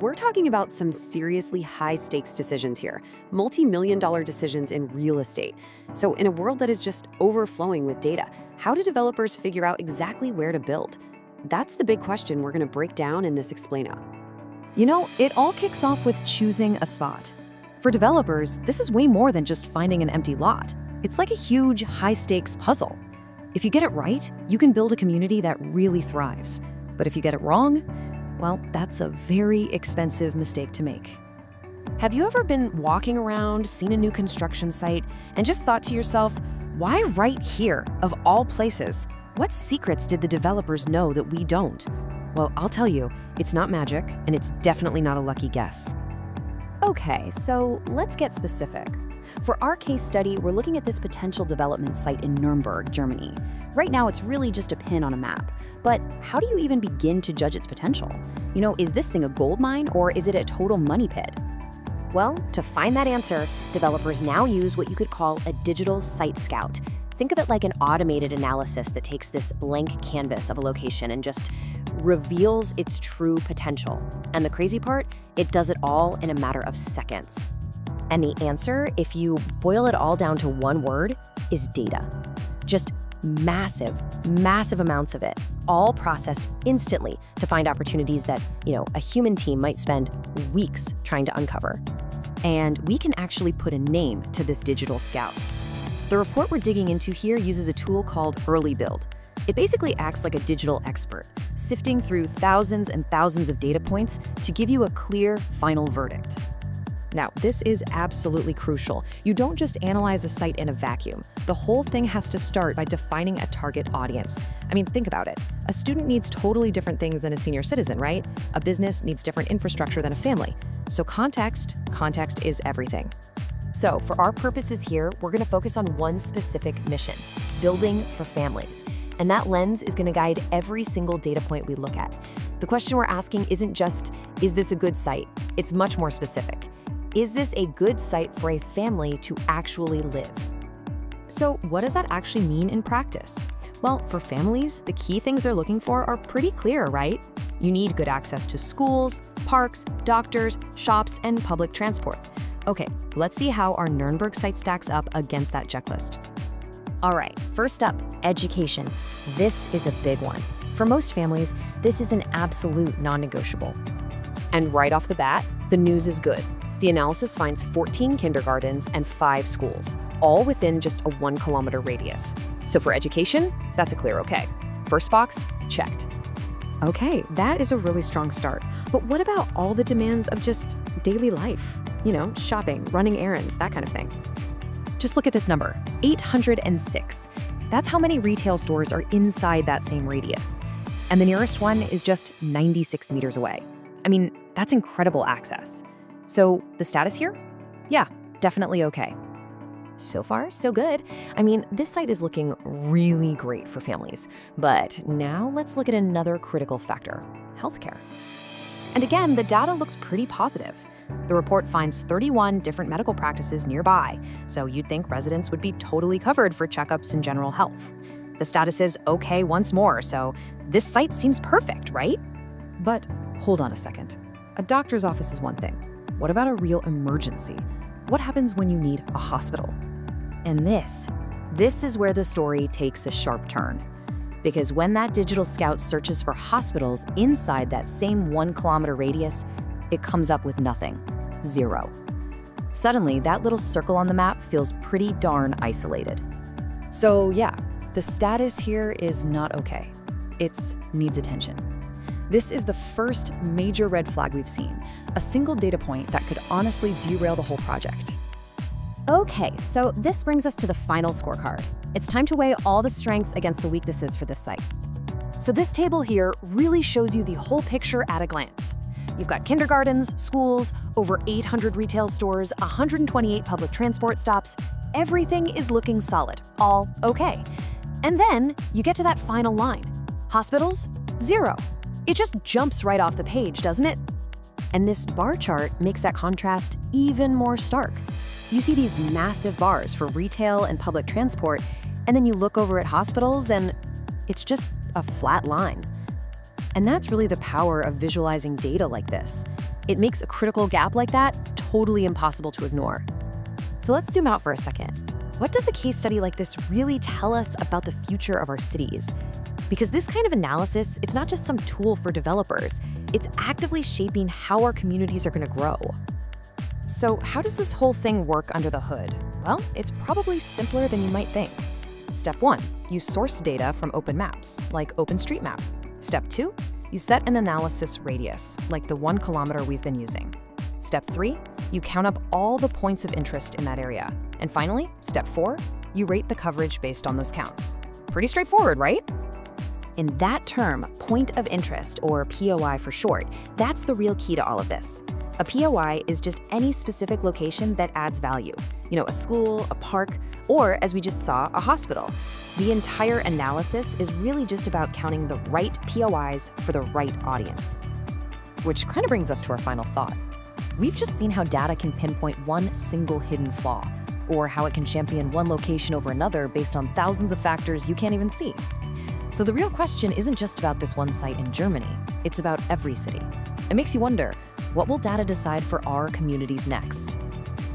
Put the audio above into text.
we're talking about some seriously high-stakes decisions here, multi-million-dollar decisions in real estate. So in a world that is just overflowing with data, how do developers figure out exactly where to build? That's the big question we're going to break down in this Explain Out. You know, it all kicks off with choosing a spot. For developers, this is way more than just finding an empty lot. It's like a huge, high-stakes puzzle. If you get it right, you can build a community that really thrives. But if you get it wrong, well, that's a very expensive mistake to make. Have you ever been walking around, seen a new construction site, and just thought to yourself, why right here, of all places? What secrets did the developers know that we don't? Well, I'll tell you, it's not magic, and it's definitely not a lucky guess. Okay, so let's get specific. For our case study, we're looking at this potential development site in Nuremberg, Germany. Right now, it's really just a pin on a map. But how do you even begin to judge its potential? You know, is this thing a gold mine or is it a total money pit? Well, to find that answer, developers now use what you could call a digital site scout. Think of it like an automated analysis that takes this blank canvas of a location and just reveals its true potential. And the crazy part, it does it all in a matter of seconds. And the answer, if you boil it all down to one word, is data. Just massive, massive amounts of it, all processed instantly to find opportunities that, a human team might spend weeks trying to uncover. And we can actually put a name to this digital scout. The report we're digging into here uses a tool called Early Build. It basically acts like a digital expert, sifting through thousands and thousands of data points to give you a clear, final verdict. Now, this is absolutely crucial. You don't just analyze a site in a vacuum. The whole thing has to start by defining a target audience. I mean, think about it. A student needs totally different things than a senior citizen, right? A business needs different infrastructure than a family. So context is everything. So for our purposes here, we're going to focus on one specific mission, building for families. And that lens is going to guide every single data point we look at. The question we're asking isn't just, is this a good site? It's much more specific. Is this a good site for a family to actually live? So what does that actually mean in practice? Well, for families, the key things they're looking for are pretty clear, right? You need good access to schools, parks, doctors, shops, and public transport. Okay, let's see how our Nuremberg site stacks up against that checklist. All right, first up, education. This is a big one. For most families, this is an absolute non-negotiable. And right off the bat, the news is good. The analysis finds 14 kindergartens and 5 schools, all within just a 1-kilometer radius. So for education, that's a clear okay. First box, checked. Okay, that is a really strong start. But what about all the demands of just daily life? Shopping, running errands, that kind of thing. Just look at this number, 806. That's how many retail stores are inside that same radius. And the nearest one is just 96 meters away. I mean, that's incredible access. So the status here? Yeah, definitely okay. So far, so good. I mean, this site is looking really great for families. But now let's look at another critical factor, healthcare. And again, the data looks pretty positive. The report finds 31 different medical practices nearby, so you'd think residents would be totally covered for checkups and general health. The status is okay once more, so this site seems perfect, right? But hold on a second. A doctor's office is one thing. What about a real emergency? What happens when you need a hospital? And this is where the story takes a sharp turn. Because when that digital scout searches for hospitals inside that same 1-kilometer radius, it comes up with nothing. 0. Suddenly, that little circle on the map feels pretty darn isolated. So yeah, the status here is not okay. It needs attention. This is the first major red flag we've seen, a single data point that could honestly derail the whole project. Okay, so this brings us to the final scorecard. It's time to weigh all the strengths against the weaknesses for this site. So this table here really shows you the whole picture at a glance. You've got kindergartens, schools, over 800 retail stores, 128 public transport stops. Everything is looking solid, all okay. And then you get to that final line. Hospitals? 0. It just jumps right off the page, doesn't it? And this bar chart makes that contrast even more stark. You see these massive bars for retail and public transport, and then you look over at hospitals and it's just a flat line. And that's really the power of visualizing data like this. It makes a critical gap like that totally impossible to ignore. So let's zoom out for a second. What does a case study like this really tell us about the future of our cities? Because this kind of analysis, it's not just some tool for developers, it's actively shaping how our communities are going to grow. So how does this whole thing work under the hood? Well, it's probably simpler than you might think. Step 1, you source data from open maps, like OpenStreetMap. Step 2, you set an analysis radius, like the 1 kilometer we've been using. Step 3, you count up all the points of interest in that area. And finally, step 4, you rate the coverage based on those counts. Pretty straightforward, right? And that term, point of interest, or POI for short, that's the real key to all of this. A POI is just any specific location that adds value. A school, a park, or, as we just saw, a hospital. The entire analysis is really just about counting the right POIs for the right audience. Which kind of brings us to our final thought. We've just seen how data can pinpoint one single hidden flaw, or how it can champion one location over another based on thousands of factors you can't even see. So the real question isn't just about this one site in Germany, it's about every city. It makes you wonder, what will data decide for our communities next?